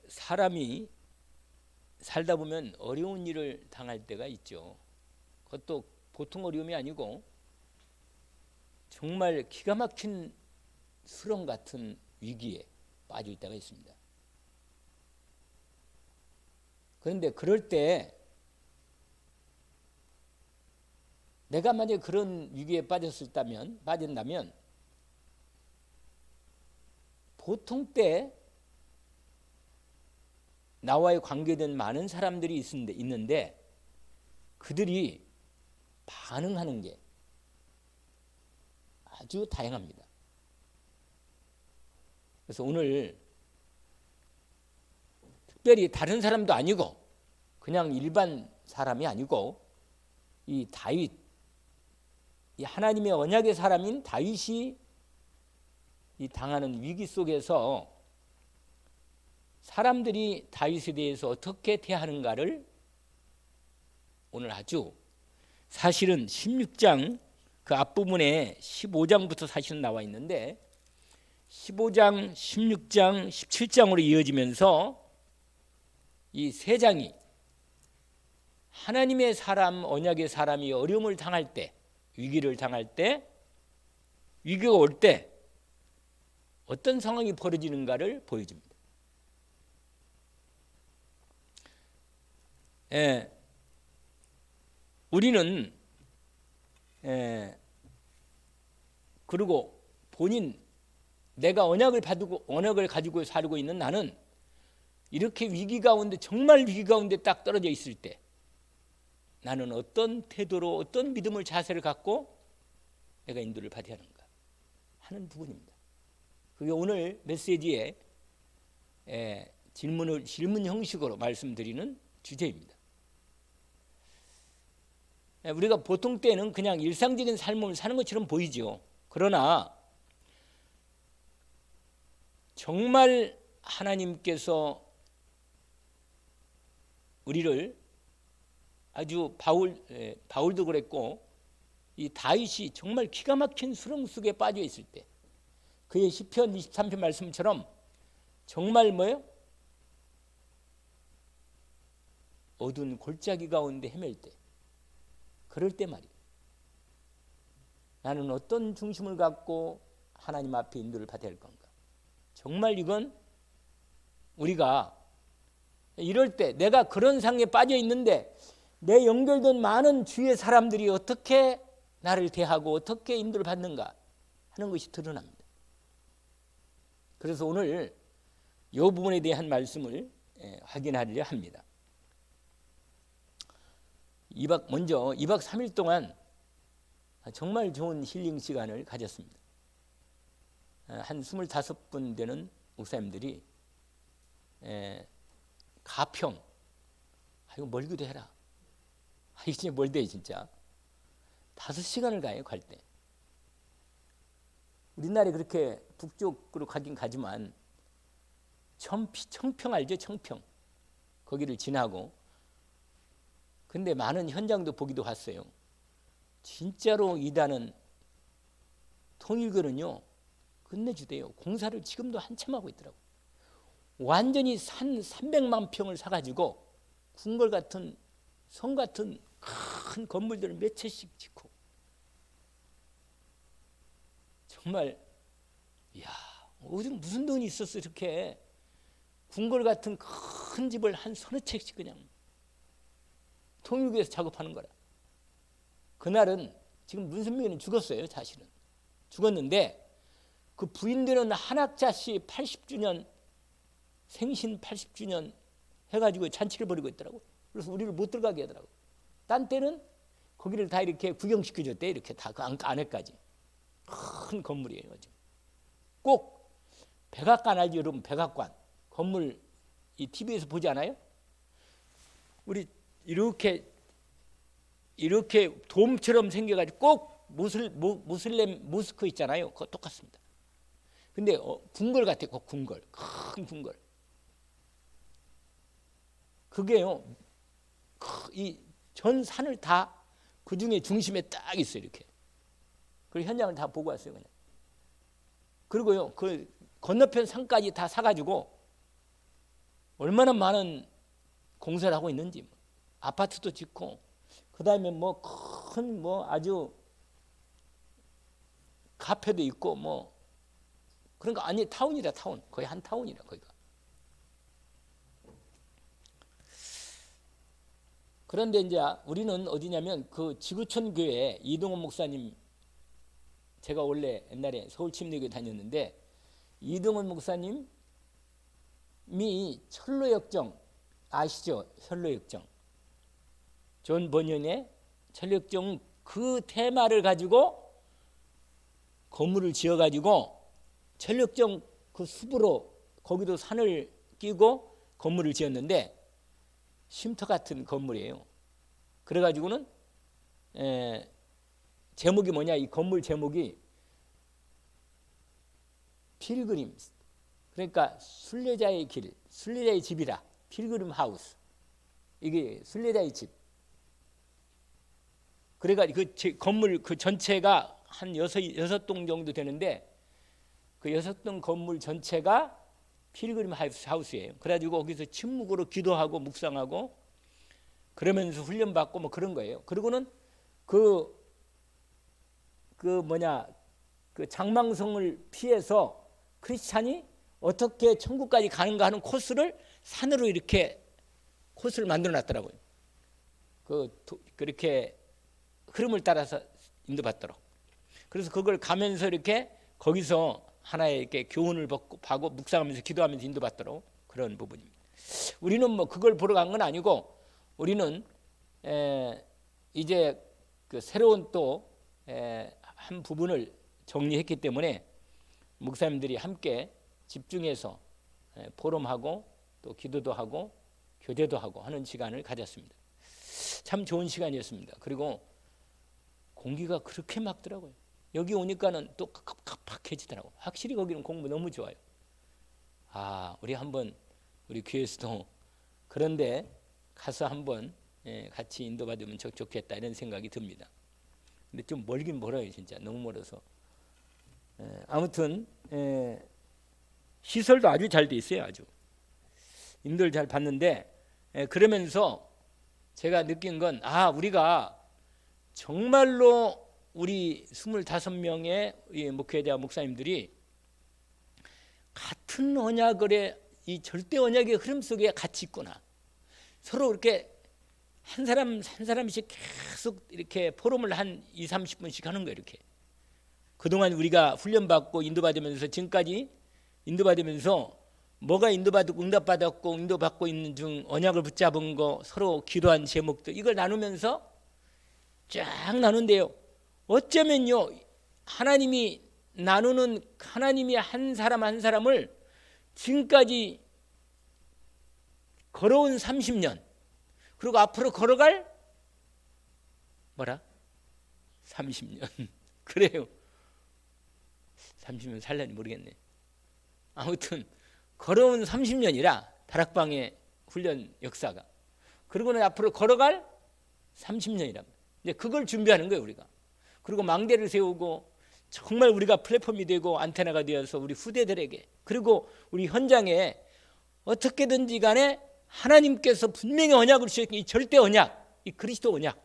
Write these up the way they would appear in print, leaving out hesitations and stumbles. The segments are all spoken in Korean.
사람이 살다 보면 어려운 일을 당할 때가 있죠. 그것도 보통 어려움이 아니고 정말 기가 막힌 수렁 같은 위기에 빠질 때가 있습니다. 그런데 그럴 때 내가 만약에 그런 위기에 빠진다면 보통 때 나와의 관계된 많은 사람들이 있는데 그들이 반응하는 게 아주 다양합니다. 그래서 오늘 특별히 다른 사람도 아니고 그냥 일반 사람이 아니고 이 다윗, 이 하나님의 언약의 사람인 다윗이 이 당하는 위기 속에서 사람들이 다윗에 대해서 어떻게 대하는가를 오늘 아주 사실은 16장 그 앞부분에 15장부터 사실은 나와 있는데 15장, 16장, 17장으로 이어지면서 이 세 장이 하나님의 사람, 언약의 사람이 어려움을 당할 때, 위기를 당할 때, 위기가 올 때 어떤 상황이 벌어지는가를 보여줍니다. 우리는 그리고 내가 언약을 가지고 살고 있는 나는 이렇게 위기 가운데 정말 위기 가운데 딱 떨어져 있을 때 나는 어떤 태도로 어떤 믿음을 자세를 갖고 내가 인도를 받아야 하는가 하는 부분입니다. 그게 오늘 메시지의 질문 형식으로 말씀드리는 주제입니다. 우리가 보통 때는 그냥 일상적인 삶을 사는 것처럼 보이죠. 그러나 정말 하나님께서 우리를 아주 바울도 그랬고 이 다윗이 정말 기가 막힌 수렁 속에 빠져 있을 때 그의 시편 23편 말씀처럼 정말 어두운 골짜기 가운데 헤맬 때 그럴 때 말이에요. 나는 어떤 중심을 갖고 하나님 앞에 인도를 받아야 할 건가. 정말 이건 우리가 이럴 때 내가 그런 상황에 빠져 있는데 내 연결된 많은 주위의 사람들이 어떻게 나를 대하고 어떻게 인도를 받는가 하는 것이 드러납니다. 그래서 오늘 이 부분에 대한 말씀을 확인하려 합니다. 먼저 2박 3일 동안 정말 좋은 힐링 시간을 가졌습니다. 한 25분 되는 목사님들이 가평, 이거 멀기도 해라. 이게 진짜 멀대 진짜. 5시간을 가요, 갈 때. 우리나라에 그렇게 북쪽으로 가긴 가지만 청평 알죠? 청평. 거기를 지나고 근데 많은 현장도 보기도 왔어요. 진짜로 이단은 통일교는요 끝내주대요. 공사를 지금도 한참 하고 있더라고요. 완전히 산 300만 평을 사가지고 궁궐 같은 성 같은 큰 건물들을 몇 채씩 짓고 정말 무슨 돈이 있었어 이렇게 궁궐 같은 큰 집을 한 서너 채씩 그냥 통일교에서 작업하는 거라. 그날은 지금 문선명이는 죽었어요. 사실은 죽었는데 그 부인들은 한학자씨 80주년 생신 80주년 해가지고 잔치를 벌이고 있더라고. 그래서 우리를 못 들어가게 하더라고. 딴 때는 거기를 다 이렇게 구경시켜줬대. 이렇게 다 그 안에까지 큰 건물이에요. 꼭 백악관 알죠 여러분? 백악관 건물 이 TV에서 보지 않아요? 우리 이렇게 돔처럼 생겨가지고 꼭 모슬렘 모스크 있잖아요. 그거 똑같습니다. 근데 궁궐 같아요. 궁궐, 큰 궁궐. 그게요. 이 전 산을 다 그 중에 중심에 딱 있어요. 이렇게. 그리고 현장을 다 보고 왔어요. 그냥. 그리고요. 그 건너편 산까지 다 사가지고 얼마나 많은 공사를 하고 있는지. 아파트도 짓고, 그 다음에 뭐 큰 뭐 아주 카페도 있고 뭐 그러니까 아니 타운이다 타운. 거의 한 타운이라 거기가. 그런데 이제 우리는 어디냐면 그 지구촌 교회 이동원 목사님, 제가 원래 옛날에 서울침례교회 다녔는데 이동원 목사님이 철로역정 아시죠? 철로역정. 존 버년의 철로역정 그 테마를 가지고 건물을 지어가지고 철로역정 그 숲으로 거기도 산을 끼고 건물을 지었는데 쉼터 같은 건물이에요. 그래가지고는 제목이 뭐냐, 이 건물 제목이 필그림, 그러니까 순례자의 길, 순례자의 집이라, 필그림 하우스. 이게 순례자의 집. 그래가지고 그 건물 그 전체가 한 여섯 동 정도 되는데 그 6동 건물 전체가 필그림 하우스예요. 그래가지고 거기서 침묵으로 기도하고 묵상하고 그러면서 훈련받고 뭐 그런 거예요. 그리고는 그 장망성을 피해서 크리스찬이 어떻게 천국까지 가는가 하는 코스를 산으로 이렇게 코스를 만들어 놨더라고요. 그렇게 흐름을 따라서 인도받도록. 그래서 그걸 가면서 이렇게 거기서 하나의 이렇게 교훈을 받고 묵상하면서 기도하면서 인도받도록 그런 부분입니다. 우리는 뭐 그걸 보러 간 건 아니고 우리는 이제 그 새로운 또 한 부분을 정리했기 때문에 목사님들이 함께 집중해서 포럼하고 또 기도도 하고 교제도 하고 하는 시간을 가졌습니다. 참 좋은 시간이었습니다. 그리고 공기가 그렇게 맑더라고요. 여기 오니까는 또 깜깜해지더라고. 확실히 거기는 공부 너무 좋아요. 우리 한번 우리 교회에서도 그런데 가서 한번 같이 인도받으면 좋겠다 이런 생각이 듭니다. 근데 좀 멀긴 멀어요. 진짜 너무 멀어서. 아무튼 시설도 아주 잘 돼 있어요. 아주 인도를 잘 받는데 그러면서 제가 느낀 건 우리가 정말로 우리 25명의 목회자 목사님들이 같은 언약의 이 절대 언약의 흐름 속에 같이 있구나. 서로 이렇게 한 사람씩 계속 이렇게 포럼을 한 20-30분씩 하는 거예요. 이렇게 그동안 우리가 훈련받고 인도받으면서 지금까지 인도받으면서 뭐가 인도받고 응답받았고 인도받고 있는 중 언약을 붙잡은 거 서로 기도한 제목들 이걸 나누면서 쫙 나눈대요. 어쩌면요 하나님이 나누는 하나님이 한 사람 한 사람을 지금까지 걸어온 30년 그리고 앞으로 걸어갈 30년 그래요. 30년 살려니 모르겠네. 아무튼 걸어온 30년이라 다락방의 훈련 역사가 그리고는 앞으로 걸어갈 30년이랍니다. 이제 그걸 준비하는 거예요 우리가. 그리고 망대를 세우고 정말 우리가 플랫폼이 되고 안테나가 되어서 우리 후대들에게 그리고 우리 현장에 어떻게든지 간에 하나님께서 분명히 언약을 주셨기 이 절대 언약, 이 그리스도 언약,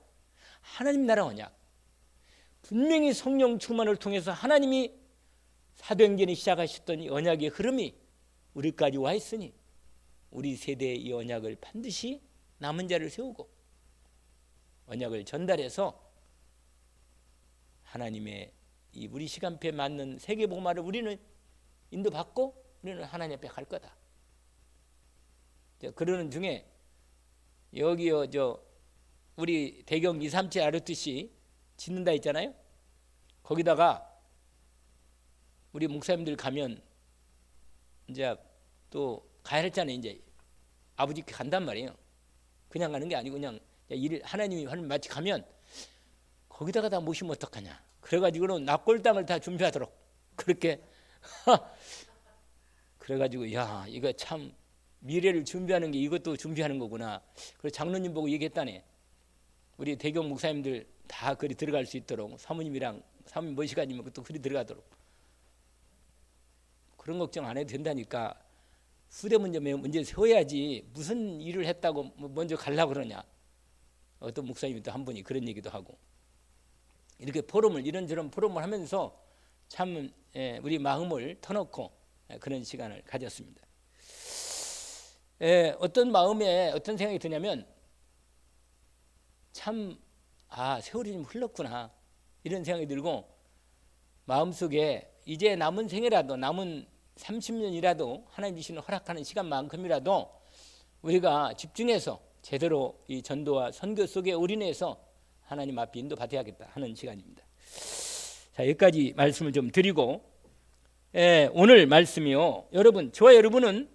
하나님 나라 언약 분명히 성령 충만을 통해서 하나님이 사도행전에 시작하셨던 이 언약의 흐름이 우리까지 와 있으니 우리 세대의 이 언약을 반드시 남은 자를 세우고 언약을 전달해서 하나님의 이 우리 시간표에 맞는 세계복음화를 우리는 인도받고 우리는 하나님 앞에 갈 거다. 그러는 중에 여기요 우리 대경 237 아르투시 짓는다 했잖아요. 거기다가 우리 목사님들 가면 이제 또 가야 했잖아요. 이제 아버지께 간단 말이에요. 그냥 가는 게 아니고 그냥 일 하나님이 하는 마치 가면 거기다가 다 모시면 어떡하냐. 그래가지고는 납골당을 다 준비하도록 그렇게 그래가지고 이거 참 미래를 준비하는 게 이것도 준비하는 거구나. 그래서 장로님 보고 얘기했다네. 우리 대경 목사님들 다 그리 들어갈 수 있도록 사모님 몇 시간이면 또 그리 들어가도록 그런 걱정 안 해도 된다니까. 후대 문제 세워야지 무슨 일을 했다고 먼저 가려고 그러냐. 어떤 목사님이 또 한 분이 그런 얘기도 하고, 이렇게 이런저런 포럼을 하면서 참 우리 마음을 터놓고 그런 시간을 가졌습니다. 어떤 마음에 어떤 생각이 드냐면, 참 세월이 좀 흘렀구나 이런 생각이 들고, 마음속에 이제 남은 생애라도, 남은 30년이라도 하나님 주시는 허락하는 시간만큼이라도 우리가 집중해서 제대로 이 전도와 선교 속에 올인해서 하나님 앞에 인도받아야겠다 하는 시간입니다. 자, 여기까지 말씀을 좀 드리고, 오늘 말씀이요, 여러분, 저와 여러분은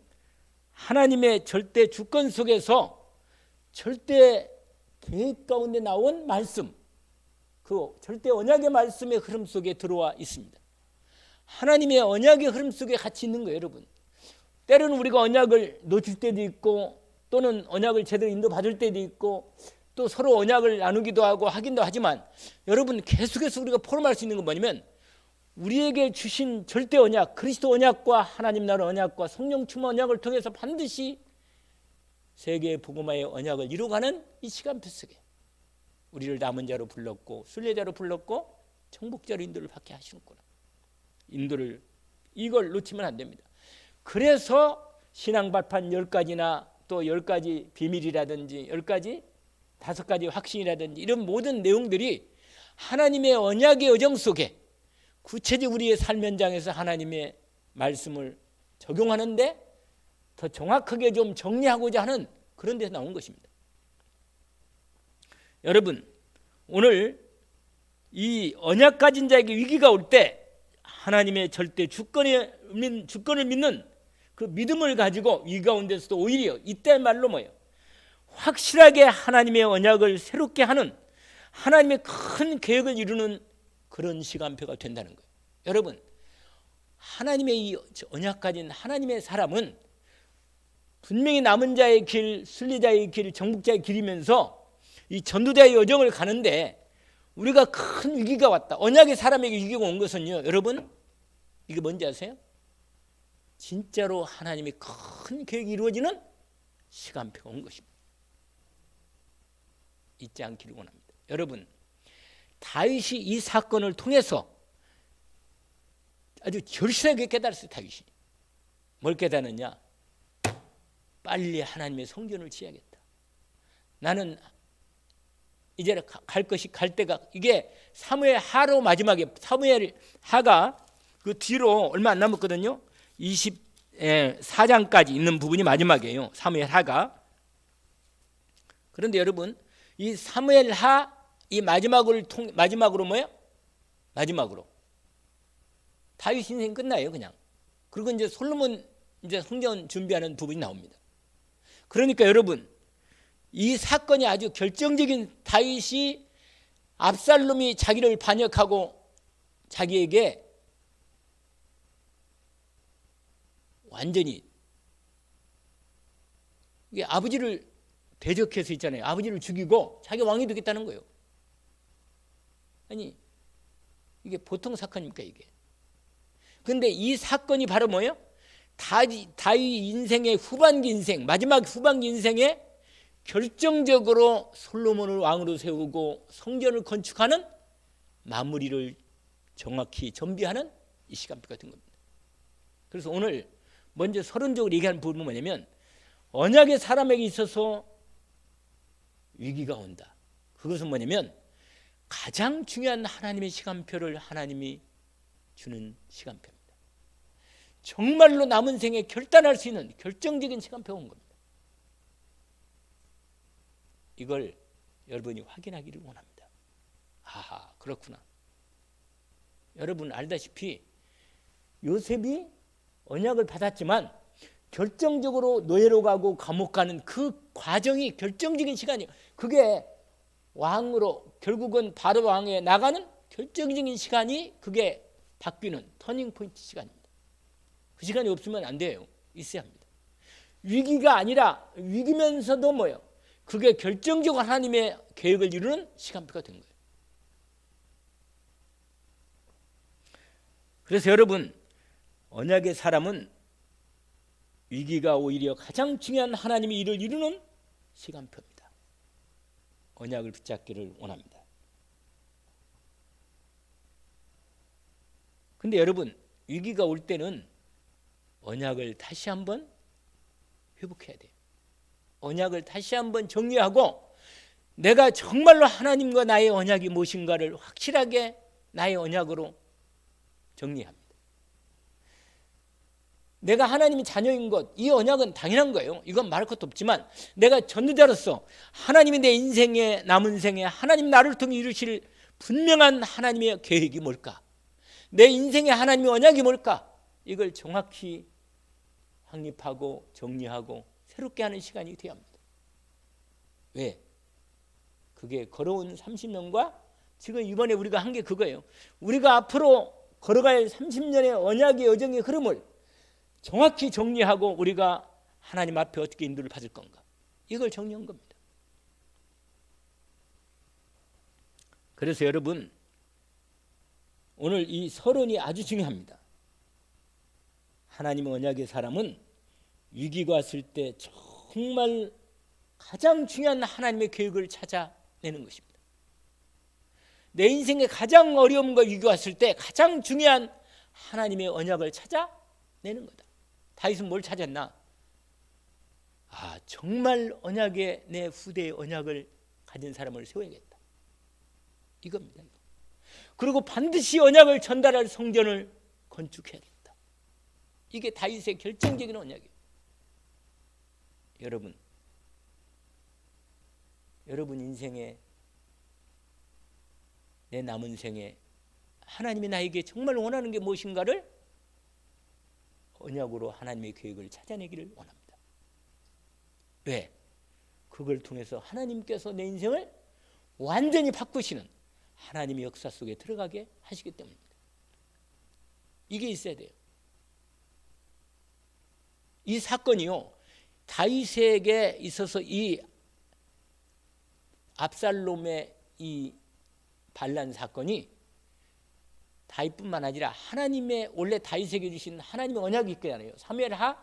하나님의 절대 주권 속에서 절대 계획 가운데 나온 말씀, 그 절대 언약의 말씀의 흐름 속에 들어와 있습니다. 하나님의 언약의 흐름 속에 같이 있는 거예요, 여러분. 때로는 우리가 언약을 놓칠 때도 있고, 또는 언약을 제대로 인도받을 때도 있고, 또 서로 언약을 나누기도 하고 하긴도 하지만, 여러분, 계속해서 우리가 포럼할 수 있는 건 뭐냐면, 우리에게 주신 절대 언약, 그리스도 언약과 하나님 나라 언약과 성령 충만 언약을 통해서 반드시 세계 복음화의 언약을 이루어가는 이 시간표 속에 우리를 남은 자로 불렀고, 순례자로 불렀고, 정복자로 인도를 받게 하시는구나. 인도를, 이걸 놓치면 안 됩니다. 그래서 신앙 발판 10가지나 또 10가지 비밀이라든지 10가지 5가지 확신이라든지 이런 모든 내용들이 하나님의 언약의 여정 속에 구체적 우리의 삶 현장에서 하나님의 말씀을 적용하는데 더 정확하게 좀 정리하고자 하는 그런 데서 나온 것입니다. 여러분, 오늘 이 언약 가진 자에게 위기가 올 때 하나님의 절대 주권을 믿는 그 믿음을 가지고 위기 가운데서도 오히려 이때 말로 뭐예요? 확실하게 하나님의 언약을 새롭게 하는, 하나님의 큰 계획을 이루는 그런 시간표가 된다는 거예요. 여러분, 하나님의 이 언약 가진 하나님의 사람은 분명히 남은 자의 길, 순례자의 길, 정복자의 길이면서 이 전도자의 여정을 가는데, 우리가 큰 위기가 왔다, 언약의 사람에게 위기가 온 것은요, 여러분, 이게 뭔지 아세요? 진짜로 하나님의 큰 계획이 이루어지는 시간표가 온 것입니다. 잊지 않기를 원합니다. 여러분, 다윗이 이 사건을 통해서 아주 절실하게 깨달았어요. 다윗이 뭘 깨달았냐? 빨리 하나님의 성전을 지어야겠다. 나는 이제 갈 때가, 이게 사무엘 하로 마지막에, 사무엘 하가 그 뒤로 얼마 안 남았거든요. 24장까지 있는 부분이 마지막이에요. 사무엘 하가. 그런데 여러분, 이 사무엘 하, 이 마지막으로 뭐예요? 마지막으로 다윗 인생 끝나요, 그냥. 그리고 이제 솔로몬 이제 성전 준비하는 부분이 나옵니다. 그러니까 여러분, 이 사건이 아주 결정적인, 다윗이 압살롬이 자기를 반역하고 자기에게 완전히, 이게 아버지를 대적해서 있잖아요. 아버지를 죽이고 자기 왕이 되겠다는 거예요. 아니, 이게 보통 사건입니까, 이게? 그런데 이 사건이 바로 뭐예요? 다윗 인생의 후반기 인생, 마지막 후반기 인생에 결정적으로 솔로몬을 왕으로 세우고 성전을 건축하는 마무리를 정확히 전비하는 이 시간표가 된 겁니다. 그래서 오늘 먼저 서론적으로 얘기하는 부분은 뭐냐면, 언약의 사람에게 있어서 위기가 온다. 그것은 뭐냐면 가장 중요한 하나님의 시간표를 하나님이 주는 시간표입니다. 정말로 남은 생에 결단할 수 있는 결정적인 시간표가 온 겁니다. 이걸 여러분이 확인하기를 원합니다. 아하, 그렇구나. 여러분 알다시피 요셉이 언약을 받았지만 결정적으로 노예로 가고 감옥 가는 그 과정이 결정적인 시간이에요. 그게 왕으로, 결국은 바로 왕에 나가는 결정적인 시간이, 그게 바뀌는 터닝 포인트 시간입니다. 그 시간이 없으면 안 돼요. 있어야 합니다. 위기가 아니라 위기면서도 뭐예요? 그게 결정적으로 하나님의 계획을 이루는 시간표가 된 거예요. 그래서 여러분, 언약의 사람은 위기가 오히려 가장 중요한 하나님의 일을 이루는 시간표입니다. 언약을 붙잡기를 원합니다. 근데 여러분, 위기가 올 때는 언약을 다시 한번 회복해야 돼요. 언약을 다시 한번 정리하고 내가 정말로 하나님과 나의 언약이 무엇인가를 확실하게 나의 언약으로 정리합니다. 내가 하나님의 자녀인 것, 이 언약은 당연한 거예요. 이건 말할 것도 없지만 내가 전도자로서 하나님이 내 인생에 남은 생에 하나님 나를 통해 이루실 분명한 하나님의 계획이 뭘까? 내 인생의 하나님의 언약이 뭘까? 이걸 정확히 확립하고 정리하고 새롭게 하는 시간이 되어야 합니다. 왜? 그게 걸어온 30년과 지금 이번에 우리가 한 게 그거예요. 우리가 앞으로 걸어갈 30년의 언약의 여정의 흐름을 정확히 정리하고 우리가 하나님 앞에 어떻게 인도를 받을 건가, 이걸 정리한 겁니다. 그래서 여러분, 오늘 이 서론이 아주 중요합니다. 하나님의 언약의 사람은 위기가 왔을 때 정말 가장 중요한 하나님의 계획을 찾아내는 것입니다. 내 인생에 가장 어려움과 위기가 왔을 때 가장 중요한 하나님의 언약을 찾아내는 거다. 다윗은 뭘 찾았나? 정말 언약의, 내 후대의 언약을 가진 사람을 세워야겠다, 이겁니다. 그리고 반드시 언약을 전달할 성전을 건축해야겠다. 이게 다윗의 결정적인 언약이에요. 여러분 인생에, 내 남은 생에 하나님이 나에게 정말 원하는 게 무엇인가를 언약으로 하나님의 계획을 찾아내기를 원합니다. 왜? 그걸 통해서 하나님께서 내 인생을 완전히 바꾸시는 하나님의 역사 속에 들어가게 하시기 때문입니다. 이게 있어야 돼요. 이 사건이요, 다윗에게 있어서 이 압살롬의 이 반란 사건이 다윗뿐만 아니라 하나님의, 원래 다윗에게 주신 하나님의 언약이 있잖아요. 사무엘하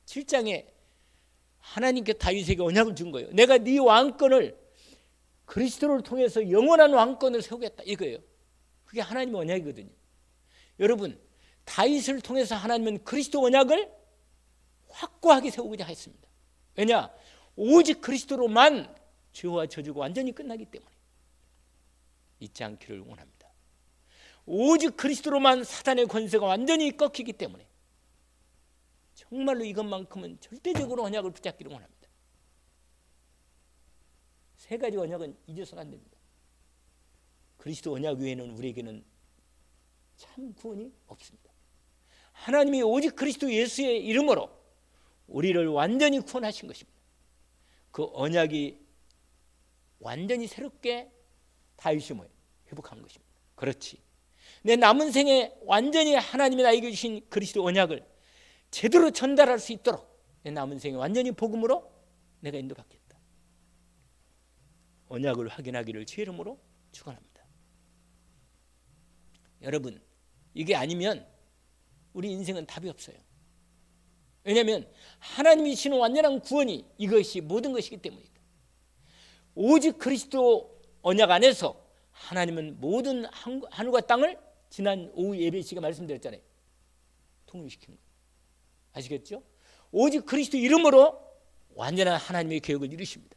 7장에 하나님께 다윗에게 언약을 준 거예요. 내가 네 왕권을 그리스도를 통해서 영원한 왕권을 세우겠다, 이거예요. 그게 하나님의 언약이거든요. 여러분, 다윗을 통해서 하나님은 그리스도 언약을 확고하게 세우고자 했습니다. 왜냐? 오직 그리스도로만 죄와 저주가 완전히 끝나기 때문에 잊지 않기를 원합니다. 오직 그리스도로만 사단의 권세가 완전히 꺾이기 때문에 정말로 이것만큼은 절대적으로 언약을 붙잡기를 원합니다. 세 가지 언약은 잊어서는 안 됩니다. 그리스도 언약 외에는 우리에게는 참 구원이 없습니다. 하나님이 오직 그리스도 예수의 이름으로 우리를 완전히 구원하신 것입니다. 그 언약이 완전히 새롭게 다윗이 회복한 것입니다. 그렇지, 내 남은 생에 완전히 하나님이 나에게 주신 그리스도 언약을 제대로 전달할 수 있도록 내 남은 생에 완전히 복음으로 내가 인도받겠다. 언약을 확인하기를 주의 이름으로 축원합니다. 여러분, 이게 아니면 우리 인생은 답이 없어요. 왜냐하면 하나님이 주시는 완전한 구원이 이것이 모든 것이기 때문입니다. 오직 그리스도 언약 안에서 하나님은 모든 하늘과 땅을 지난 오후 예배 시간에 말씀드렸잖아요. 통일시킨 거 아시겠죠? 오직 그리스도 이름으로 완전한 하나님의 계획을 이루십니다.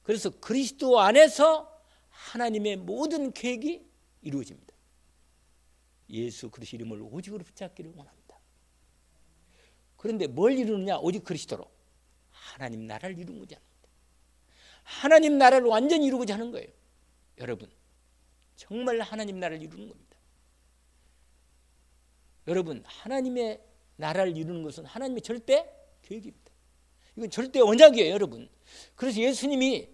그래서 그리스도 안에서 하나님의 모든 계획이 이루어집니다. 예수 그리스도 이름을 오직으로 붙잡기를 원합니다. 그런데 뭘 이루느냐? 오직 그리스도로 하나님 나라를 이루고자 합니다. 하나님 나라를 완전히 이루고자 하는 거예요. 여러분, 정말 하나님 나라를 이루는 겁니다. 여러분, 하나님의 나라를 이루는 것은 하나님의 절대 계획입니다. 이건 절대 언약이에요, 여러분. 그래서 예수님이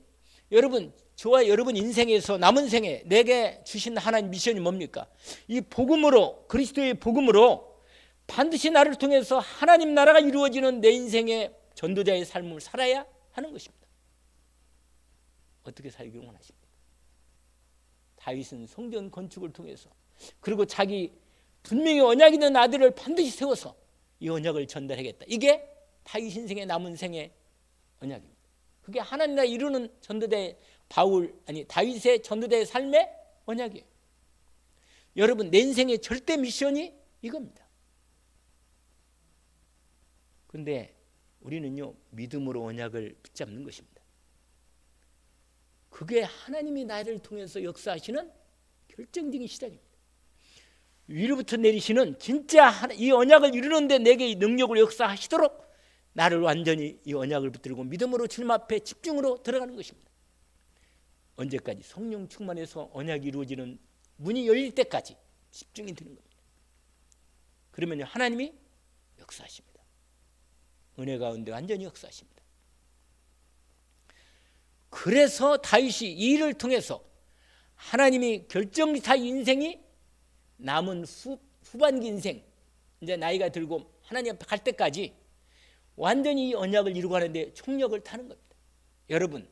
여러분, 저와 여러분 인생에서 남은 생에 내게 주신 하나님 미션이 뭡니까? 이 복음으로, 그리스도의 복음으로 반드시 나를 통해서 하나님 나라가 이루어지는 내 인생의 전도자의 삶을 살아야 하는 것입니다. 어떻게 살기를 원하십니까? 다윗은 성전 건축을 통해서, 그리고 자기 분명히 언약 있는 아들을 반드시 세워서 이 언약을 전달하겠다. 이게 다윗 인생의 남은 생의 언약입니다. 그게 하나님 나라 이루는 전도대 다윗의 전도대의 삶의 언약이에요. 여러분, 내 인생의 절대 미션이 이겁니다. 그런데 우리는요, 믿음으로 언약을 붙잡는 것입니다. 그게 하나님이 나를 통해서 역사하시는 결정적인 시작입니다. 위로부터 내리시는 진짜 이 언약을 이루는데 내게 이 능력을 역사하시도록 나를 완전히 이 언약을 붙들고 믿음으로 주님 앞에 집중으로 들어가는 것입니다. 언제까지? 성령 충만해서 언약이 이루어지는 문이 열릴 때까지 집중이 되는 겁니다. 그러면 하나님이 역사하십니다. 은혜 가운데 완전히 역사하십니다. 그래서 다윗이 이 일을 통해서 하나님이 결정타 인생이 남은 후반기 인생, 이제 나이가 들고 하나님 앞에 갈 때까지 완전히 이 언약을 이루고 가는데 총력을 타는 겁니다. 여러분,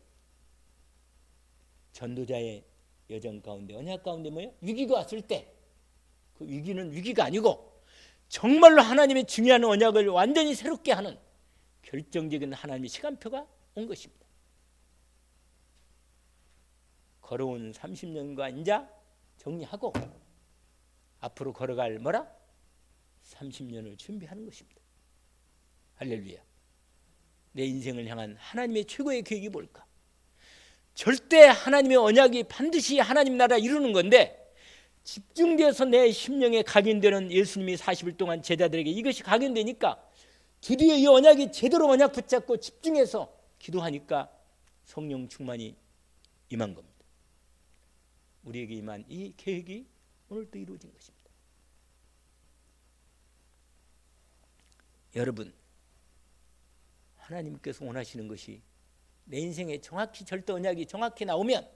전도자의 여정 가운데, 언약 가운데 뭐예요? 위기가 왔을 때 그 위기는 위기가 아니고 정말로 하나님의 중요한 언약을 완전히 새롭게 하는 결정적인 하나님의 시간표가 온 것입니다. 걸어온 30년과 이제 정리하고 앞으로 걸어갈 30년을 준비하는 것입니다. 할렐루야. 내 인생을 향한 하나님의 최고의 계획이 뭘까? 절대 하나님의 언약이 반드시 하나님 나라 이루는 건데, 집중되어서 내 심령에 각인되는 예수님이 40일 동안 제자들에게 이것이 각인되니까 드디어 이 언약이 제대로 언약 붙잡고 집중해서 기도하니까 성령 충만이 임한 겁니다. 우리에게 임한 이 계획이 오늘도 이루어진 것입니다. 여러분, 하나님께서 원하시는 것이 내 인생에 정확히 절대 언약이 정확히 나오면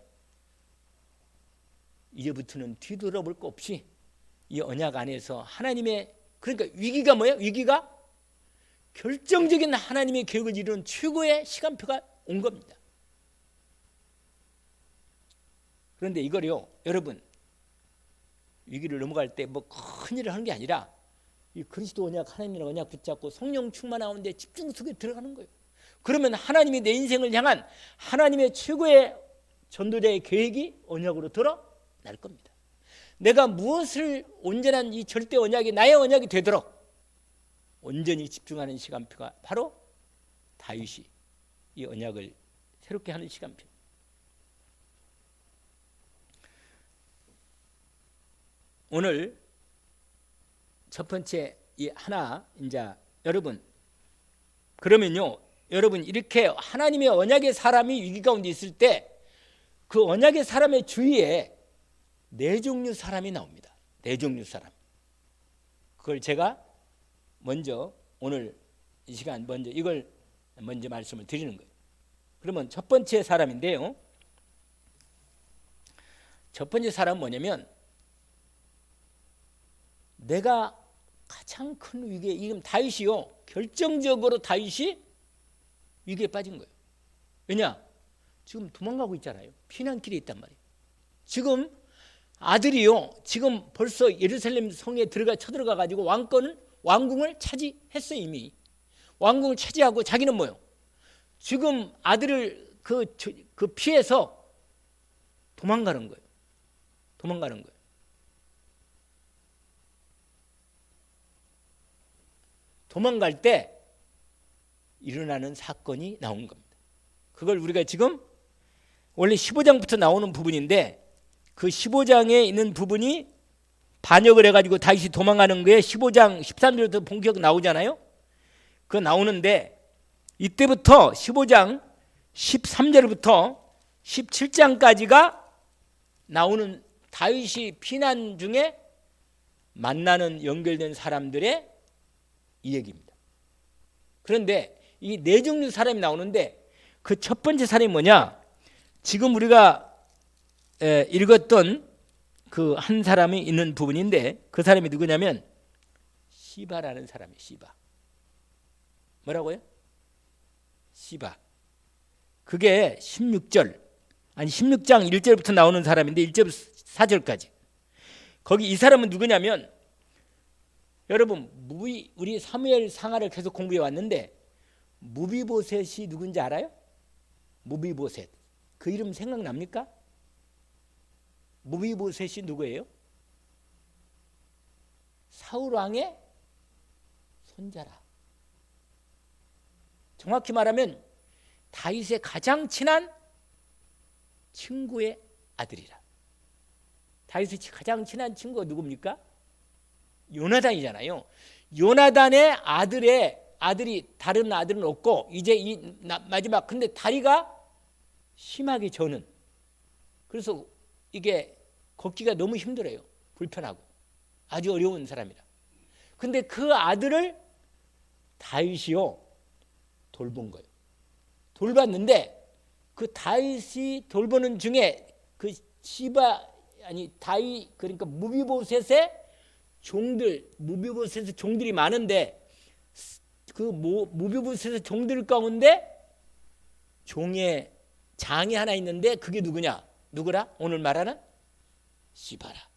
이제부터는 뒤돌아볼 거 없이 이 언약 안에서 하나님의, 그러니까 위기가 뭐예요? 위기가 결정적인 하나님의 계획을 이루는 최고의 시간표가 온 겁니다. 그런데 이거요, 여러분, 위기를 넘어갈 때 뭐 큰일을 하는 게 아니라 이 그리스도 언약, 하나님의 언약 붙잡고 성령 충만하는데 집중 속에 들어가는 거예요. 그러면 하나님이 내 인생을 향한 하나님의 최고의 전도자의 계획이 언약으로 드러날 겁니다. 내가 무엇을 온전한 이 절대 언약이 나의 언약이 되도록 온전히 집중하는 시간표가 바로 다윗이 이 언약을 새롭게 하는 시간표. 오늘 첫 번째 이 하나, 이제 여러분, 그러면요, 여러분, 이렇게 하나님의 언약의 사람이 위기 가운데 있을 때 그 언약의 사람의 주위에 네 종류 사람이 나옵니다. 네 종류 사람. 그걸 제가 먼저 오늘 이 시간 이걸 먼저 말씀을 드리는 거예요. 그러면 첫 번째 사람인데요, 첫 번째 사람은 뭐냐면, 내가 가장 큰 위기에, 이건 다윗이요, 결정적으로 다윗이 위기에 빠진 거예요. 왜냐? 지금 도망가고 있잖아요. 피난길에 있단 말이에요. 지금 아들이요, 지금 벌써 예루살렘 성에 쳐들어가 가지고 왕궁을 차지했어요. 이미 왕궁을 차지하고 자기는 뭐요? 지금 아들을 그 피해서 도망가는 거예요. 도망갈 때 일어나는 사건이 나온 겁니다. 그걸 우리가 지금 원래 15장부터 나오는 부분인데, 그 15장에 있는 부분이 반역을 해가지고 다윗이 도망가는 거에 15장 13절부터 본격 나오잖아요. 그거 나오는데, 이때부터 15장 13절부터 17장까지가 나오는 다윗이 피난 중에 만나는 연결된 사람들의 이 얘기입니다. 그런데 이 네 종류 사람이 나오는데, 그 첫 번째 사람이 뭐냐? 지금 우리가 읽었던 그 한 사람이 있는 부분인데, 그 사람이 누구냐면 시바라는 사람이에요. 시바. 뭐라고요? 시바. 그게 16장 1절부터 나오는 사람인데 1절부터 4절까지. 거기 이 사람은 누구냐면, 여러분, 우리 사무엘 상하를 계속 공부해 왔는데 무비보셋이 누군지 알아요? 무비보셋. 그 이름 생각납니까? 무비보셋이 누구예요? 사울 왕의 손자라. 정확히 말하면 다윗의 가장 친한 친구의 아들이라. 다윗의 가장 친한 친구가 누굽니까? 요나단이잖아요. 요나단의 아들이 다른 아들은 없고 이제 이 마지막. 근데 다리가 심하게 저는. 그래서 이게 걷기가 너무 힘들어요. 불편하고 아주 어려운 사람이라. 근데 그 아들을 다윗이요 돌본 거예요. 돌봤는데 그 다윗이 돌보는 중에 그 다윗 그러니까 무비보셋의 종들이 많은데 그 무비보셋의 종들 가운데 종의 장이 하나 있는데 그게 누구라? 오늘 말하는 시바라.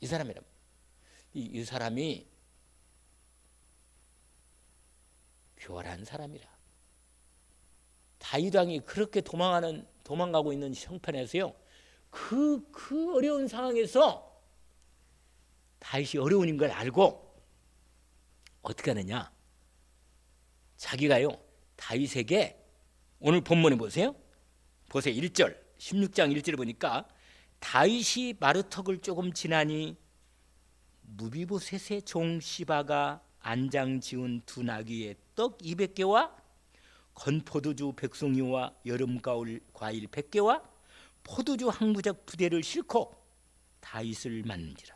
이 사람이랍니다. 이 사람이 교활한 사람이라. 다윗 왕이 그렇게 도망가고 있는 형편에서요. 그 어려운 상황에서 다윗이 어려운 걸 알고 어떻게 하느냐? 자기가요 다윗에게 오늘 본문에 보세요. 1절 16장 1절을 보니까 다윗이 마루턱을 조금 지나니 무비보셋의 종 시바가 안장 지은 두 나귀의 떡 200개와 건포도주 100송이와 여름 가을 과일 100개와 포도주 한 무작 부대를 싣고 다윗을 맞는지라.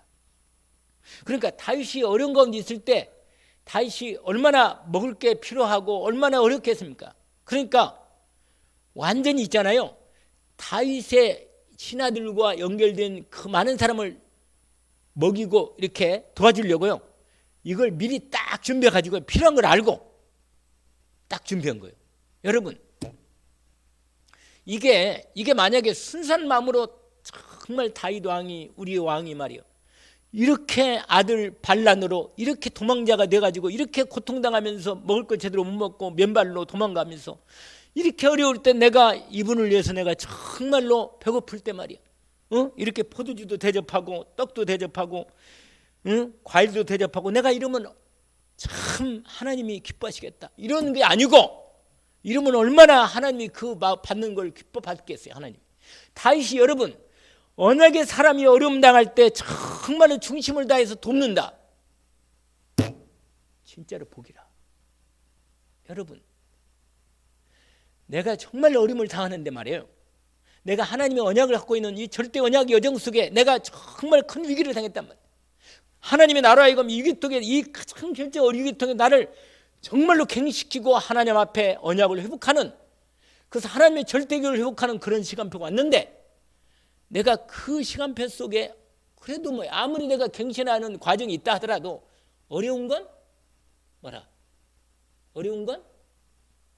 그러니까 다윗이 어려운 가운데 있을 때 다윗이 얼마나 먹을 게 필요하고 얼마나 어렵겠습니까? 그러니까 완전히 있잖아요. 다윗의 신하들과 연결된 그 많은 사람을 먹이고 이렇게 도와주려고요. 이걸 미리 딱 준비해 가지고 필요한 걸 알고 딱 준비한 거예요. 여러분, 이게 만약에 순수한 마음으로 정말 다윗 왕이 우리의 왕이 말이요. 이렇게 아들 반란으로 이렇게 도망자가 돼 가지고 이렇게 고통당하면서 먹을 거 제대로 못 먹고 맨발로 도망가면서 이렇게 어려울 때 내가 이분을 위해서 내가 정말로 배고플 때 말이야. 이렇게 포도주도 대접하고 떡도 대접하고 과일도 대접하고 내가 이러면 참 하나님이 기뻐하시겠다. 이런 게 아니고 이러면 얼마나 하나님이 그 받는 걸 기뻐 받겠어요. 하나님. 다윗이 여러분 언약의 사람이 어려움 당할 때 정말로 중심을 다해서 돕는다. 진짜로 복이라. 여러분 내가 정말 어려움을 당하는데 말이에요. 내가 하나님의 언약을 갖고 있는 이 절대 언약의 여정 속에 내가 정말 큰 위기를 당했단 말이에요. 하나님의 나라의 이 위기 통에 이 가장 결정적인 위기 통에 나를 정말로 갱신시키고 하나님 앞에 언약을 회복하는 그래서 하나님의 절대교를 회복하는 그런 시간표가 왔는데 내가 그 시간표 속에 그래도 아무리 내가 갱신하는 과정이 있다 하더라도 어려운 건 뭐라? 어려운 건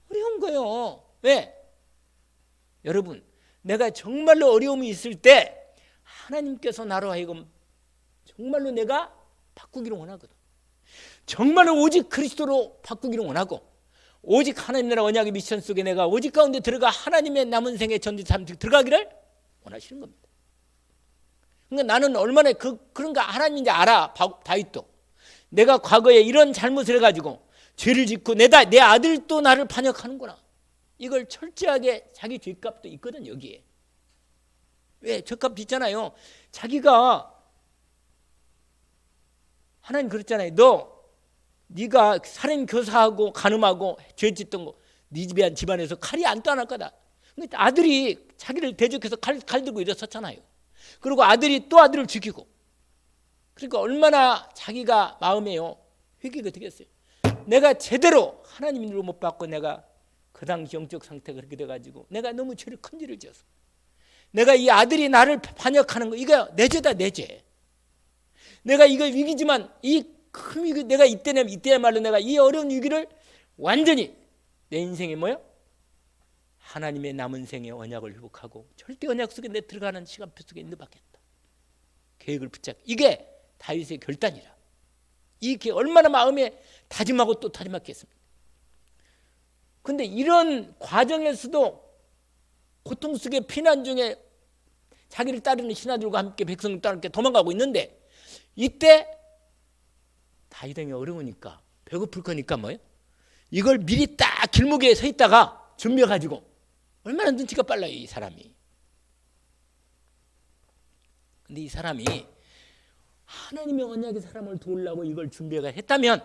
어려운 거예요. 왜? 여러분 내가 정말로 어려움이 있을 때 하나님께서 나로 하여금 정말로 내가 바꾸기를 원하거든. 정말로 오직 그리스도로 바꾸기를 원하고 오직 하나님 나라 언약의 미션 속에 내가 오직 가운데 들어가 하나님의 남은 생의 전지 삶 들어가기를 원하시는 겁니다. 그러니까 나는 얼마나 그런가 하나님인지 알아. 다윗도 내가 과거에 이런 잘못을 해가지고 죄를 짓고 내 아들도 나를 반역하는구나. 이걸 철저하게 자기 죄값도 있거든 여기에. 왜? 죄값 있잖아요. 자기가 하나님 그랬잖아요. 네가 살인 교사하고 간음하고 죄 짓던 거 네 집안에서 칼이 안 떠날 거다. 그러니까 아들이 자기를 대적해서 칼 들고 일어섰잖아요. 그리고 아들이 또 아들을 죽이고. 그러니까 얼마나 자기가 마음에요 회개가 되겠어요. 내가 제대로 하나님 인도를 못 받고 내가 그 당시 영적 상태가 그렇게 돼가지고 내가 너무 큰 죄를 지어서 내가 이 아들이 나를 반역하는 거 이거 내 죄다 내 죄. 내가 이거 위기지만 이 큰 위기 내가 이때야말로 내가 이 어려운 위기를 완전히 내 인생에 뭐요? 하나님의 남은 생의 언약을 회복하고 절대 언약 속에 내 들어가는 시간표 속에 인도받겠다. 계획을 붙잡고 이게 다윗의 결단이라. 이게 얼마나 마음에 다짐하고 또 다짐했겠습니까? 근데 이런 과정에서도 고통 속에 피난 중에 자기를 따르는 신하들과 함께 백성을 따라 함께 도망가고 있는데, 이때 다윗왕이 어려우니까 배고플 거니까 뭐예요? 이걸 미리 딱 길목에 서 있다가 준비해가지고, 얼마나 눈치가 빨라요 이 사람이. 근데 이 사람이 하나님의 언약의 사람을 도우려고 이걸 준비해가 했다면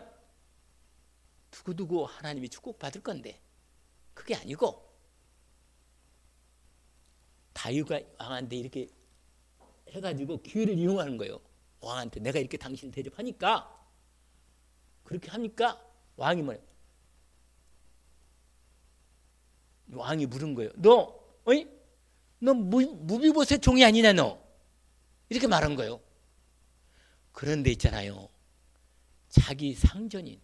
두고두고 하나님이 축복받을 건데, 그게 아니고 다윗 왕한테 이렇게 해가지고 기회를 이용하는 거예요. 왕한테 내가 이렇게 당신을 대접하니까, 그렇게 하니까 왕이 뭐예요? 왕이 물은 거예요. 너 무비보셋 종이 아니냐 너? 이렇게 말한 거예요. 그런데 있잖아요, 자기 상전인,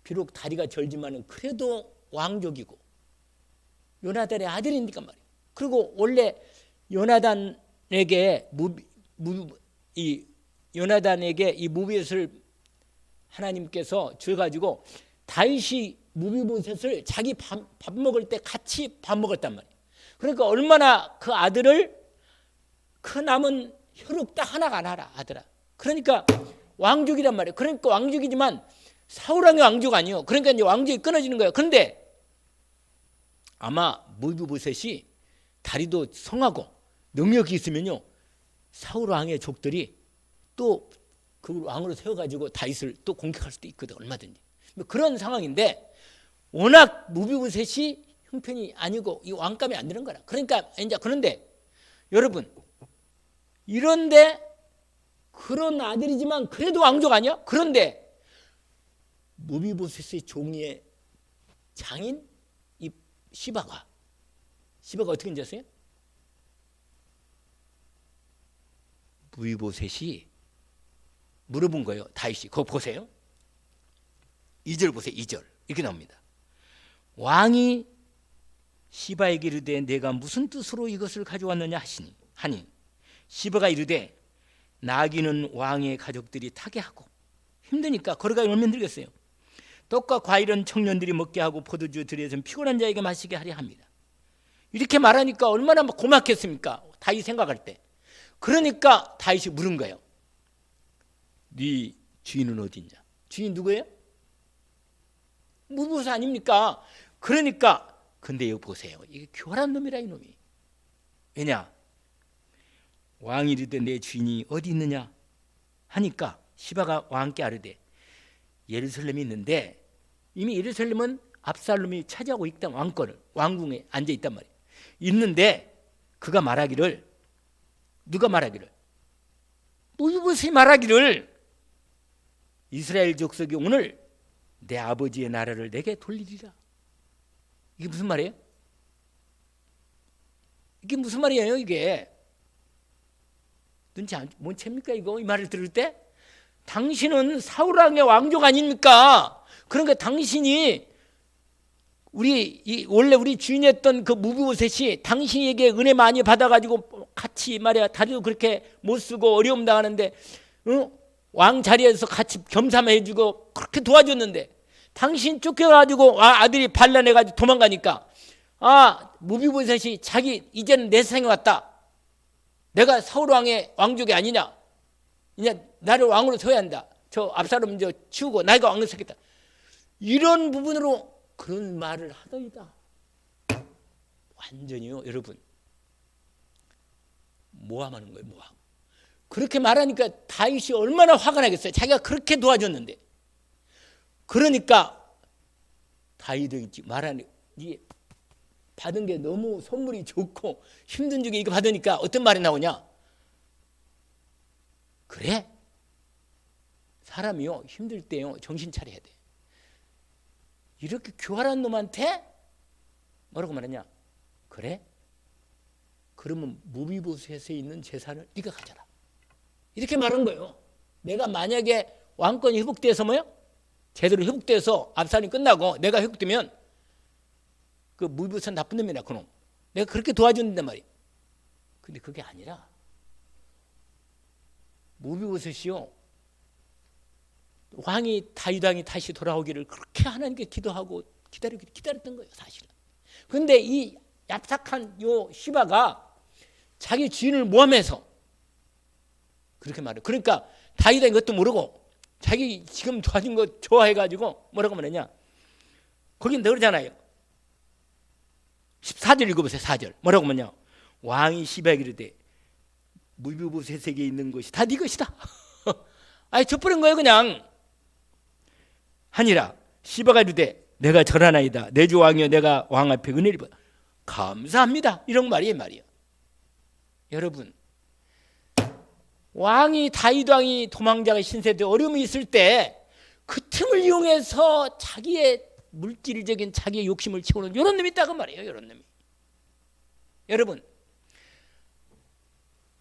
비록 다리가 절지만은 그래도 왕족이고 요나단의 아들이니까 말이에요. 그리고 원래 요나단에게 이 무비보셋을 하나님께서 줘가지고 다윗이 무비보셋을 자기 밥 먹을 때 같이 밥 먹었단 말이에요. 그러니까 얼마나 그 아들을, 그 남은 혈육 딱 하나가 안 하라 아들아. 그러니까 왕족이란 말이에요. 그러니까 왕족이지만 사울왕의 왕족 아니에요. 그러니까 이제 왕족이 끊어지는 거예요. 그런데 아마 무비보셋이 다리도 성하고 능력이 있으면요, 사울왕의 족들이 또 그 왕으로 세워가지고 다윗을 또 공격할 수도 있거든, 얼마든지. 그런 상황인데 워낙 무비보셋이 형편이 아니고 이 왕감이 안 되는 거라. 그러니까 이제, 그런데 여러분, 이런데 그런 아들이지만 그래도 왕족 아니야? 그런데 무비보셋의 종의 장인 이 시바가 어떻게 했는지 아세요? 무비보셋이 물어본 거예요. 다윗이. 그거 보세요. 2절 보세요. 2절 이렇게 나옵니다. 왕이 시바에게 이르되 내가 무슨 뜻으로 이것을 가져왔느냐 하니 시바가 이르되 나귀는 왕의 가족들이 타게 하고 힘드니까 걸어가기 얼마나 힘들겠어요. 떡과 과일은 청년들이 먹게 하고 포도주 들여서 피곤한 자에게 마시게 하려 합니다. 이렇게 말하니까 얼마나 고맙겠습니까? 다윗 생각할 때. 그러니까 다윗이 물은 거예요. 네 주인은 어디 있냐? 주인 누구예요? 무비보셋 아닙니까? 그러니까, 근데 여기 보세요. 이게 교활한 놈이라 이놈이. 왜냐? 왕이 이르되 내 주인이 어디 있느냐 하니까 시바가 왕께 아뢰되 예루살렘에 있는데, 이미 예루살렘은 압살롬이 차지하고 있다, 왕권을, 왕궁에 앉아 있단 말이에요. 있는데 그가 말하기를, 누가 말하기를? 무비보셋이 말하기를 이스라엘 족속이 오늘 내 아버지의 나라를 내게 돌리리라. 이게 무슨 말이에요? 이게 무슨 말이에요? 이게 눈치 못 챕니까 이거? 이 말을 들을 때 당신은 사울왕의 왕족 아닙니까? 그러니까 당신이 원래 우리 주인이었던 그 무비보셋이 당신에게 은혜 많이 받아가지고 같이 말이야 다리도 그렇게 못 쓰고 어려움 당하는데 왕 자리에서 같이 겸사해주고 그렇게 도와줬는데, 당신 쫓겨가지고 아들이 반란해가지고 도망가니까 무비보셋이 자기 이제는 내 세상에 왔다, 내가 사울왕의 왕족이 아니냐, 이제 나를 왕으로 서야 한다, 저 압살롬 치우고 나가 왕으로 서겠다, 이런 부분으로 그런 말을 하더이다. 완전히요 여러분 모함하는 거예요. 모함. 그렇게 말하니까 다윗이 얼마나 화가 나겠어요. 자기가 그렇게 도와줬는데. 그러니까 다윗이 말하는, 이게 받은 게 너무 선물이 좋고 힘든 중에 이거 받으니까 어떤 말이 나오냐? 그래? 사람이요 힘들 때요 정신 차려야 돼. 이렇게 교활한 놈한테 뭐라고 말하냐? 그래? 그러면 무비보셋에 있는 재산을 네가 가져라. 이렇게 말한 거예요. 내가 만약에 왕권이 회복돼서 뭐요? 제대로 회복돼서 압살이 끝나고 내가 회복되면 그 무비보셋 나쁜 놈이나 그놈 내가 그렇게 도와준단 말이에요. 근데 그게 아니라 무비보셋이요 왕이 다윗 왕이 다시 돌아오기를 그렇게 하나님께 기도하고 기다렸던 거예요, 사실은. 그런데 이 얍삭한 요 시바가 자기 주인을 모함해서 그렇게 말해요. 그러니까 다윗은 이것도 모르고 자기 지금 도와준 거 좋아해가지고 뭐라고 말하냐. 거긴 그러잖아요. 14절 읽어보세요. 4절 뭐라고 말하냐. 왕이 시바에게 이르되 무비보셋에게 있는 것이 다 네 것이다. 아니 져버린 거예요 그냥. 하니라 시바가 이르되 내가 절하나이다. 내 주 왕이여 내가 왕 앞에 은혜를 받아 감사합니다. 이런 말이에요. 여러분 왕이 다윗 왕이 도망자가 신세대 어려움이 있을 때 그 틈을 이용해서 자기의 물질적인 자기의 욕심을 채우는 이런 놈이 있다고 말이에요. 이런 놈이. 여러분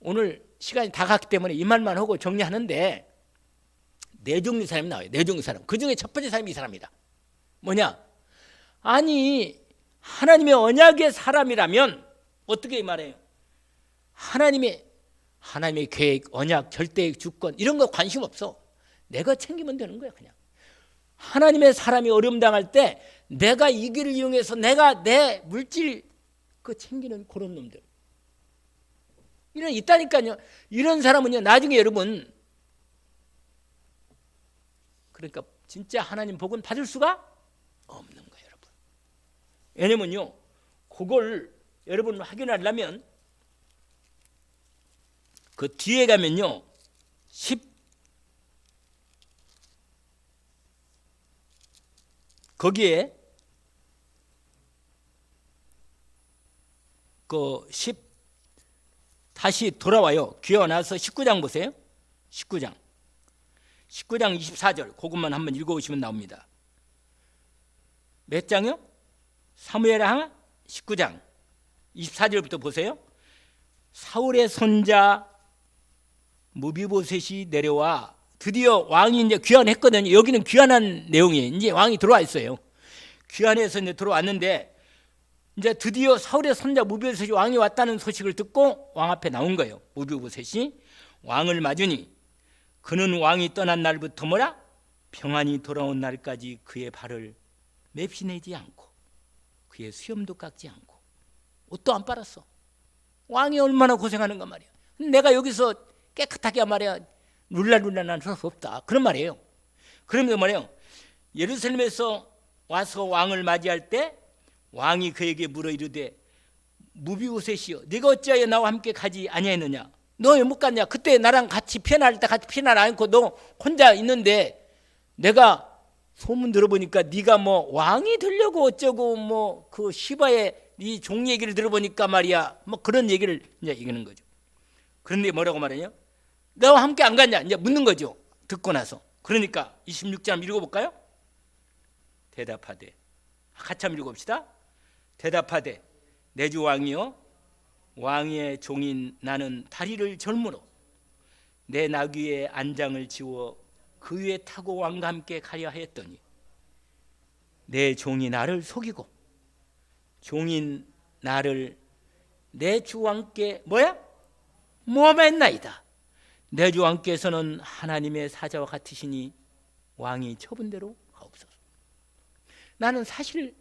오늘 시간이 다 갔기 때문에 이 말만 하고 정리하는데 네 종류 사람이 나와요. 네 종류 사람. 그 중에 첫 번째 사람이 이 사람이다. 뭐냐? 아니 하나님의 언약의 사람이라면 어떻게 말해요? 하나님의 계획, 언약, 절대 주권 이런 거 관심 없어. 내가 챙기면 되는 거야 그냥. 하나님의 사람이 어려움 당할 때 내가 이 길을 이용해서 내가 내 물질 그 챙기는 그런 놈들. 이런 있다니까요. 이런 사람은요 나중에 여러분 그러니까 진짜 하나님 복은 받을 수가 없는 거예요, 여러분. 왜냐면요 그걸 여러분 확인하려면 그 뒤에 가면요 10 다시 돌아와요. 귀어나서 19장 보세요. 19장 24절 그것만 한번 읽어보시면 나옵니다. 몇 장이요? 사무엘하 19장 24절부터 보세요. 사울의 손자 무비보셋이 내려와 드디어 왕이 이제 귀환했거든요. 여기는 귀환한 내용이에요. 이제 왕이 들어와 있어요. 귀환해서 이제 들어왔는데 이제 드디어 사울의 손자 무비보셋이 왕이 왔다는 소식을 듣고 왕 앞에 나온 거예요. 무비보셋이 왕을 맞으니 그는 왕이 떠난 날부터 뭐라? 평안히 돌아온 날까지 그의 발을 맵시내지 않고 그의 수염도 깎지 않고 옷도 안 빨았어. 왕이 얼마나 고생하는가 말이야. 내가 여기서 깨끗하게 말이야 룰라룰라는 수 없다 그런 말이에요. 그러면서 말이에요 예루살렘에서 와서 왕을 맞이할 때 왕이 그에게 물어 이르되 무비보셋이여 네가 어찌하여 나와 함께 가지 아니하였느냐. 너 왜 못 갔냐. 그때 나랑 같이 피난할 때 같이 피난 않고 너 혼자 있는데 내가 소문 들어보니까 네가 뭐 왕이 되려고 어쩌고 뭐 그 시바의 네 종 얘기를 들어보니까 말이야 뭐 그런 얘기를 이제 얘기하는 거죠. 그런데 뭐라고 말하냐. 나와 함께 안 갔냐 이제 묻는 거죠. 듣고 나서. 그러니까 26절 읽어볼까요? 대답하되 같이 한번 읽어봅시다. 대답하되 내 주 왕이여 왕의 종인 나는 다리를 절므로 내 나귀의 안장을 지워 그 위에 타고 왕과 함께 가려 하였더니 내 종이 나를 속이고 종인 나를 내 주 왕께 뭐야? 모함했나이다. 내 주 왕께서는 하나님의 사자와 같으시니 왕이 처분대로 하옵소서. 나는 사실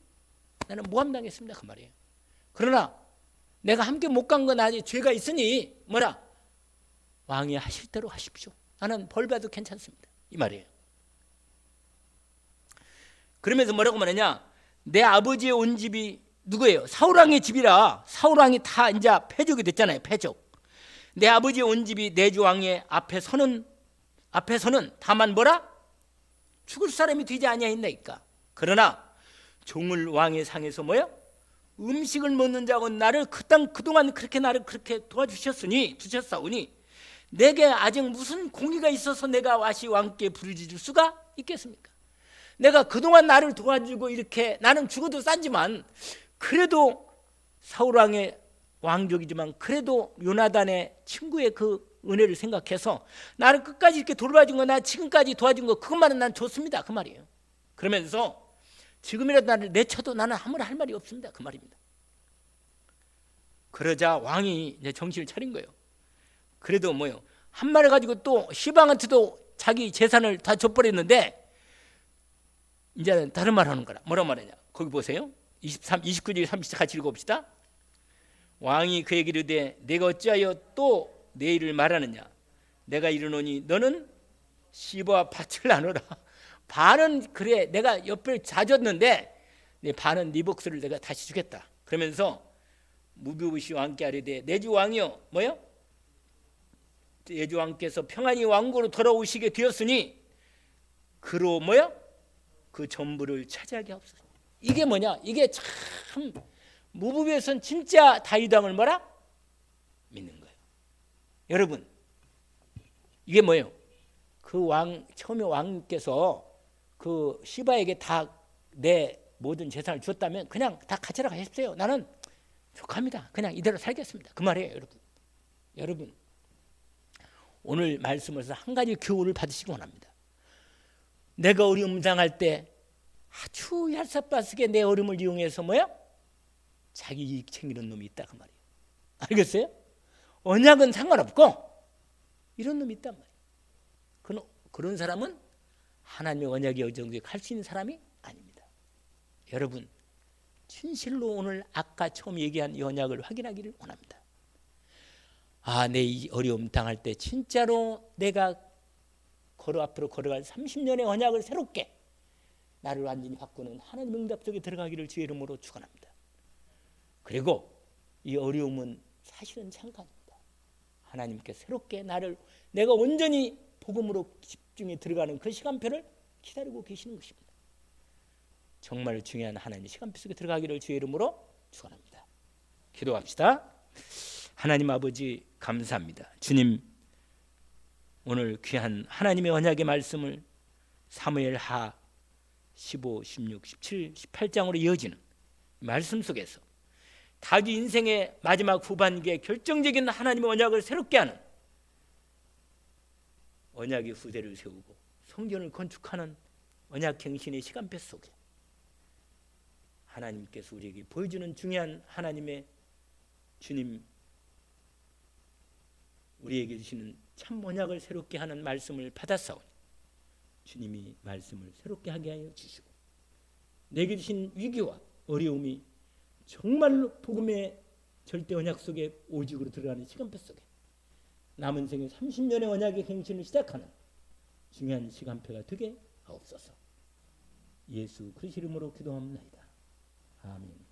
나는 모함당했습니다 그 말이에요. 그러나 내가 함께 못 간 건 아직 죄가 있으니 뭐라? 왕이 하실 대로 하십시오. 나는 벌 받아도 괜찮습니다 이 말이에요. 그러면서 뭐라고 말하냐. 내 아버지의 온 집이 누구예요? 사울왕의 집이라. 사울왕이 다 이제 패족이 됐잖아요. 패족. 내 아버지의 온 집이 내 주 왕의 앞에서는 다만 뭐라? 죽을 사람이 되지 아니하였나이까. 그러나 종을 왕의 상에서 뭐야? 음식을 먹는 자고 나를 그동안 그렇게 나를 그렇게 두셨사오니 내게 아직 무슨 공의가 있어서 내가 와시 왕께 부르짖을 수가 있겠습니까? 내가 그동안 나를 도와주고 이렇게 나는 죽어도 싼지만 그래도 사울왕의 왕족이지만 그래도 요나단의 친구의 그 은혜를 생각해서 나를 끝까지 이렇게 돌봐준 거 나 지금까지 도와준 거 그것만은 난 좋습니다 그 말이에요. 그러면서 지금이라도 나를 내쳐도 나는 아무나 할 말이 없습니다 그 말입니다. 그러자 왕이 이제 정신을 차린 거예요. 그래도 뭐요 한 말을 가지고 또 시방한테도 자기 재산을 다 줘버렸는데 이제 다른 말 하는 거라. 뭐라 말하냐. 거기 보세요. 29절 30절 같이 읽어봅시다. 왕이 그에게 이르되 내가 어찌하여 또 내 일을 말하느냐. 내가 이르노니 너는 시바와 밭을 나누라. 반은 그래 내가 옆을 자줬는데 반은 네 복수를 내가 다시 주겠다. 그러면서 무비보시 왕께 아뢰되 내 주 왕이여 뭐요? 내 주 왕께서 평안히 왕국으로 돌아오시게 되었으니 그로 뭐요? 그 전부를 차지하게 하옵소서. 이게 뭐냐? 이게 참 무비보시는 진짜 다윗 왕을 뭐라? 믿는 거예요. 여러분 이게 뭐예요? 그 왕 처음에 왕께서 그 시바에게 다 내 모든 재산을 주었다면 그냥 다 가져라 가십시오. 나는 족합니다. 그냥 이대로 살겠습니다. 그 말이에요, 여러분. 여러분 오늘 말씀에서 한 가지 교훈을 받으시기 원합니다. 내가 어려움 당할 때 아주 얄sap바스게 내 어려움을 이용해서 뭐야? 자기 이익 챙기는 놈이 있다 그 말이에요. 알겠어요? 언약은 상관없고 이런 놈이 있단 말이에요. 그런 사람은 하나님의 언약의 여정에 갈 수 있는 사람이 아닙니다. 여러분 진실로 오늘 아까 처음 얘기한 이 언약을 확인하기를 원합니다. 내 이 어려움 당할 때 진짜로 내가 앞으로 걸어갈 30년의 언약을 새롭게 나를 완전히 바꾸는 하나님의 응답 속에 들어가기를 주의 이름으로 축원합니다. 그리고 이 어려움은 사실은 잠깐입니다. 하나님께 새롭게 내가 온전히 복음으로 집중해 들어가는 그 시간표를 기다리고 계시는 것입니다. 정말 중요한 하나님의 시간표 속에 들어가기를 주의 이름으로 축원합니다. 기도합시다. 하나님 아버지 감사합니다. 주님 오늘 귀한 하나님의 언약의 말씀을 사무엘하 15, 16, 17, 18장으로 이어지는 말씀 속에서 다윗 인생의 마지막 후반기에 결정적인 하나님의 언약을 새롭게 하는 언약의 후대를 세우고 성전을 건축하는 언약갱신의 시간표 속에 하나님께서 우리에게 보여주는 중요한 하나님의 주님 우리에게 주시는 참 언약을 새롭게 하는 말씀을 받았사오니 주님이 말씀을 새롭게 하게 하여 주시고 내게 주신 위기와 어려움이 정말로 복음의 절대 언약 속에 오직으로 들어가는 시간표 속에 남은 생애 30년의 언약의 갱신을 시작하는 중요한 시간표가 되게 하옵소서. 예수 그리스도 이름으로 기도합니다. 아멘.